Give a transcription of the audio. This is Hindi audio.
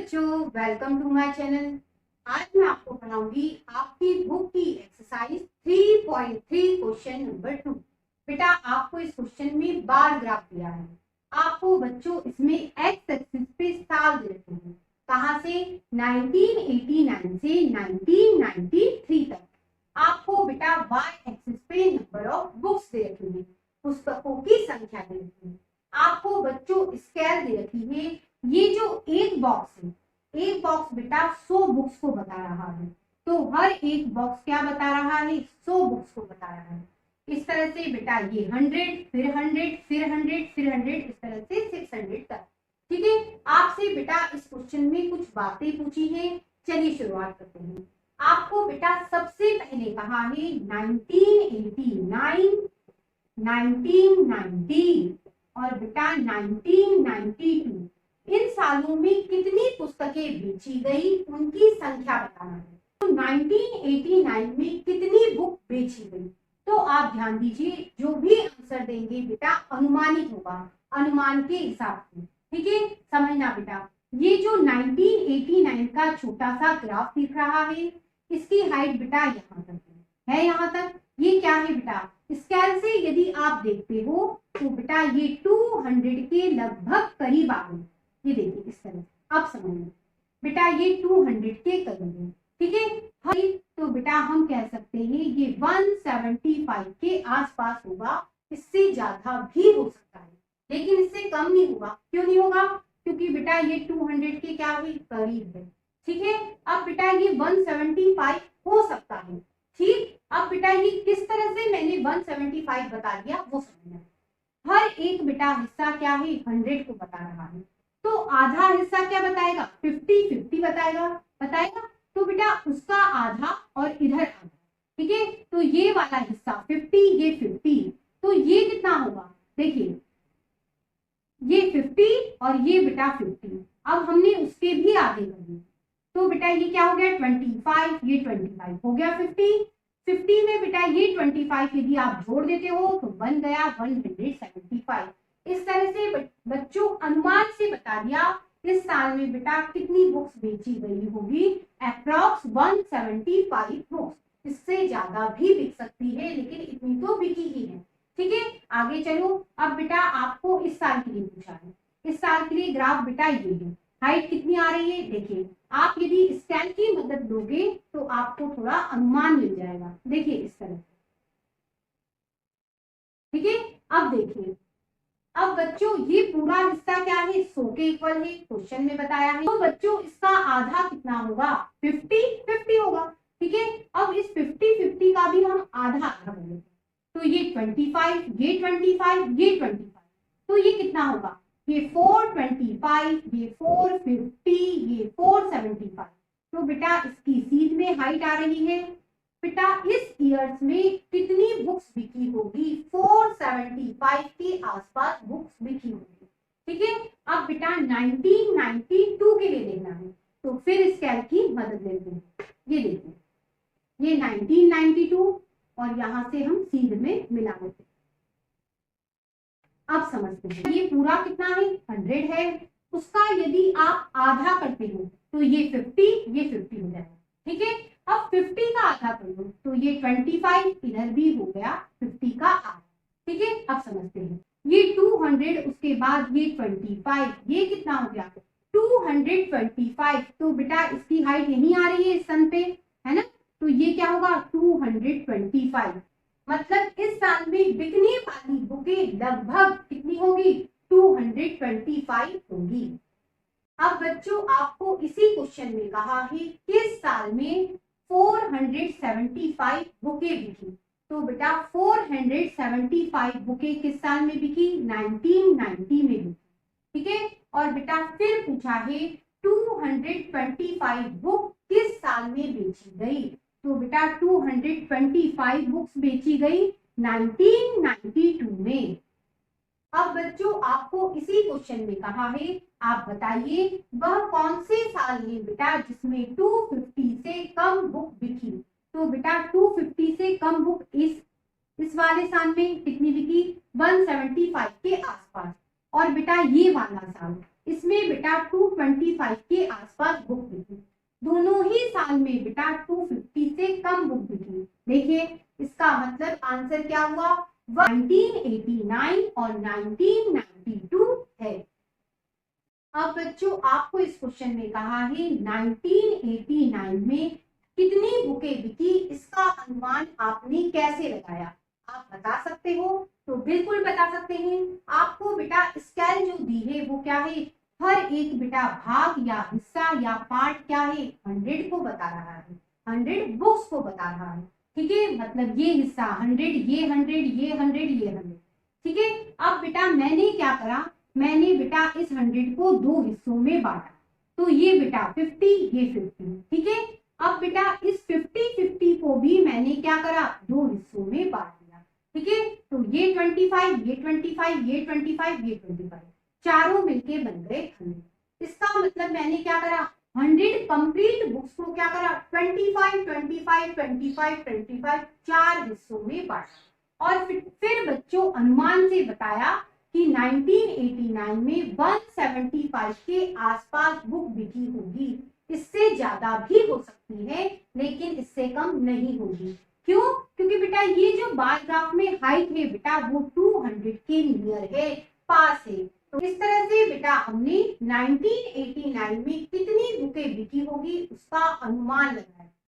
बच्चों, वेलकम टू माय चैनल। आज मैं आपको पढ़ाऊंगी आपकी बुक की एक्सरसाइज 3.3 क्वेश्चन नंबर 2। बेटा, आपको इस क्वेश्चन में बार ग्राफ दिया है। आपको बच्चों इसमें एक्स एक्सिस पे साल दे रखे हैं। कहाँ से? 1989 से 1993 तक। आपको बेटा वाई एक्सिस पे नंबर ऑफ बुक्स दे रखी है, पुस्तकों की संख्या दे रखी है। आपको बच्चों स्केल दे रखी है। ये जो एक बॉक्स है, एक बॉक्स बेटा 100 बुक्स को बता रहा है। तो हर एक बॉक्स क्या बता रहा है? 100 बुक्स को बता रहा है। इस तरह से बेटा ये 100, फिर 100, फिर 100, फिर 100, इस तरह से 600 तक। ठीक है, आपसे बेटा इस क्वेश्चन में कुछ बातें पूछी हैं। चलिए शुरुआत करते हैं। आपको बेटा सबसे पहले कहा है 1989, 1990 और बेटा 1992। इन सालों में कितनी पुस्तकें बेची गई, उनकी संख्या बताना है। तो 1989 में कितनी बुक बेची गई? तो आप ध्यान दीजिए, जो भी आंसर देंगे बेटा अनुमानित होगा, अनुमान के हिसाब से। ठीक है, समझना बेटा। ये जो 1989 का छोटा सा ग्राफ दिख रहा है, इसकी हाइट बेटा यहाँ तक है, यहाँ तक। ये क्या है बेटा? स्केल से यदि आप देखते हो तो बेटा ये 200 के लगभग करीब आ गई। ये देखिए इस तरह से। अब समझिए बेटा, ये 200 के करीब है। ठीक है, तो बेटा हम कह सकते हैं ये 175 के आसपास होगा। इससे ज्यादा भी हो सकता है, लेकिन इससे कम नहीं होगा। क्यों नहीं होगा? क्योंकि बेटा ये 200 के क्या हुई? करीब है। ठीक है, अब बेटा ये 175 हो सकता है। ठीक, अब बेटा ये किस तरह से मैंने 175 बता दिया वो समझना है। हर एक बेटा हिस्सा क्या है? 100 को बता रहा है। तो आधा हिस्सा क्या बताएगा? 50 बताएगा। तो बेटा उसका आधा और इधर आधा। ठीक है, तो ये वाला हिस्सा 50, ये 50, तो ये कितना होगा? देखिए ये 50 और ये बेटा 50। अब हमने उसके भी आधे कर दिए, तो बेटा ये क्या हो गया? 25, ये 25 हो गया 50 में बेटा ये 25 यदि आप जोड़ देते हो तो बन गया 175। इस तरह से बच्चों अनुमान से बता दिया इस साल में बेटा कितनी बुक्स बेची गई होगी। Approx 175 books. इससे ज्यादा भी बिक सकती है, लेकिन इतनी तो बिकी ही है। ठीक है, आगे चलो। अब बेटा आपको इस साल के लिए पूछा है। इस साल के लिए ग्राफ बेटा ये है। हाइट कितनी आ रही है? देखिए, आप यदि स्केल की मदद लोगे तो आपको थोड़ा अनुमान मिल जाएगा। देखिए इस तरह से। ठीक है, अब देखिए, अब बच्चों ये पूरा हिस्सा क्या है? 100 के इक्वल है, क्वेश्चन में बताया है। तो बच्चों इसका आधा कितना होगा? 50 होगा। ठीक है, अब इस 50 का भी हम आधा आधा करेंगे। तो ये 25, ये 25, ये 25, तो ये कितना होगा? ये 425, ये 450, ये 475। तो बेटा इसकी सीध में हाइट आ रही है। बेटा इस ईयर्स में कितनी बुक्स बिकी होगी? 475 के आसपास बुक्स बिकी होगी। ठीक है, अब बेटा 1992 के लिए देखना है, तो फिर स्केल की मदद लेते हैं। ये देखिए, ये 1992 और यहां से हम सीध में मिला देते हैं। अब समझते हैं, ये पूरा कितना है? 100 है। उसका यदि आप आधा करते हो तो ये 50, ये 50 हो जाएगा। ठीक है, अब 50 का आधा कर लो तो ये 25, इधर भी हो गया 50 का आधा। ठीक है, अब समझते हैं, ये 200, उसके बाद ये 25, ये कितना हो गया? 225। तो बेटा इसकी हाइट यहीं आ रही है इस सन पे, है ना? तो ये क्या होगा? 225। मतलब इस साल में बिकने वाली बुकें लगभग कितनी होगी? 225 होगी। अब बच्चों आपको इसी क्वेश्चन में कहा है किस साल में 475 बुकें बिकी। तो बेटा 475 बुकें किस साल में बिकी? 1990 में बिकी। ठीक है, और बेटा फिर पूछा है 225 बुक किस साल में बेची गई। तो बेटा 225 बुक्स बेची गई 1992 में। अब बच्चों आपको इसी क्वेश्चन में कहा है, आप बताइए वह कौन से साल है बेटा जिसमें 250 से कम बुक बिकी। तो बेटा 250 से कम बुक इस वाले साल में कितनी बिकी? 175 के आसपास। और बेटा ये वाला साल इसमें बेटा 225 के आसपास बुक बिकी। दोनों ही साल में बेटा 250 से कम बुक बिकी। देखिए इसका मतलब आंसर क्या हुआ, 1989 और 1992 है। अब बच्चों आपको इस क्वेश्चन में कहा है 1989 में कितनी बुकें बिकी, इसका अनुमान आपने कैसे लगाया, आप बता सकते हो? तो बिल्कुल बता सकते हैं। आपको बेटा स्केल जो दी है वो क्या है, हर एक बेटा भाग या हिस्सा या पार्ट क्या है, 100 को बता रहा है, 100 बुक्स को बता रहा है। ठीक है, मतलब ये हिस्सा 100, ये 100, ये 100, ये 100। ठीक है, अब बेटा मैंने क्या करा, मैंने बेटा इस 100 को दो हिस्सों में बांटा, तो ये बेटा 50, ये 50। ठीक है, अब बेटा इस 50-50 को भी मैंने क्या करा, दो हिस्सों में बांट दिया। ठीक है, तो ये 25, ये 25, ये 25, ये 25, चारों मिलके बन गए 100। इसका मतलब मैंने क्या करा, 100 कंप्लीट बुक्स को क्या करा, 25, 25, 25, 25 चार हिस्सों में बांटा। और फिर बच्चों अनुमान से बताया कि 1989 में 175 के आसपास बुक बिकी होगी। इससे ज्यादा भी हो सकती है लेकिन इससे कम नहीं होगी। क्यों? क्योंकि बेटा ये जो बार ग्राफ में हाइट है बेटा वो 200 के नियर है, पास है। तो इस तरह से बेटा हमने 1989 में कितनी बुकें बिकी होगी उसका अनुमान लगाया।